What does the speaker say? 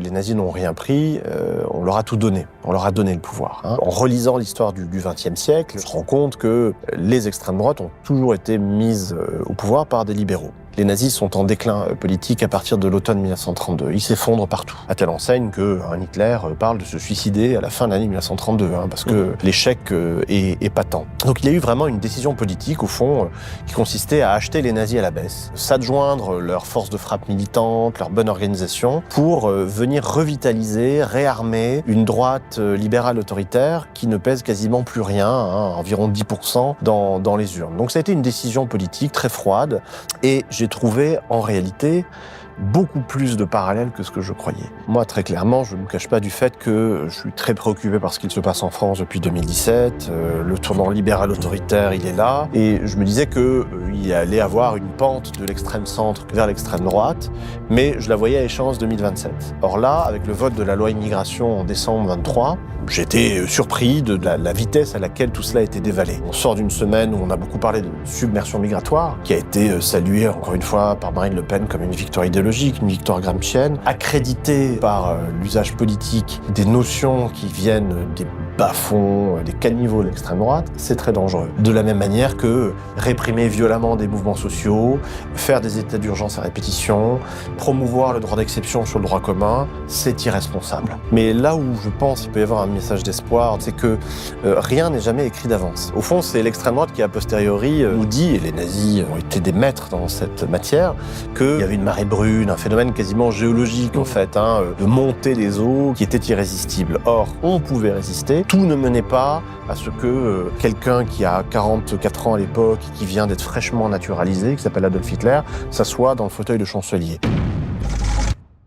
les nazis n'ont rien pris, on leur a tout donné. On leur a donné le pouvoir. En relisant l'histoire du XXe siècle, je me rends compte que les extrêmes droites ont toujours été mises au pouvoir par des libéraux. Les nazis sont en déclin politique à partir de l'automne 1932. Ils s'effondrent partout. À telle enseigne qu'un Hitler parle de se suicider à la fin de l'année 1932, parce que l'échec est patent. Donc il y a eu vraiment une décision politique, au fond, qui consistait à acheter les nazis à la baisse, s'adjoindre leur force de frappe militante, leur bonne organisation, pour venir revitaliser, réarmer une droite libérale autoritaire qui ne pèse quasiment plus rien, environ 10% dans les urnes. Donc ça a été une décision politique très froide, et j'ai trouvé en réalité beaucoup plus de parallèles que ce que je croyais. Moi, très clairement, je ne me cache pas du fait que je suis très préoccupé par ce qu'il se passe en France depuis 2017. Le tournant libéral autoritaire, il est là. Et je me disais qu'il allait avoir une pente de l'extrême centre vers l'extrême droite, mais je la voyais à échéance 2027. Or là, avec le vote de la loi immigration en décembre 23, j'étais surpris de la vitesse à laquelle tout cela a été dévalé. On sort d'une semaine où on a beaucoup parlé de submersion migratoire, qui a été saluée, encore une fois, par Marine Le Pen comme une victoire idéologique, une victoire gramscienne, accréditée par l'usage politique des notions qui viennent des bas-fonds, des caniveaux de l'extrême droite. C'est très dangereux. De la même manière que réprimer violemment des mouvements sociaux, faire des états d'urgence à répétition, promouvoir le droit d'exception sur le droit commun, c'est irresponsable. Mais là où je pense qu'il peut y avoir un message d'espoir, c'est que rien n'est jamais écrit d'avance. Au fond, c'est l'extrême droite qui, a posteriori, nous dit, et les nazis ont été des maîtres dans cette matière, qu'il y avait une marée brune, un phénomène quasiment géologique, en fait, de montée des eaux qui était irrésistible. Or, on pouvait résister. Tout ne menait pas à ce que quelqu'un qui a 44 ans à l'époque, qui vient d'être fraîchement naturalisé, qui s'appelle Adolf Hitler, s'assoit dans le fauteuil de chancelier.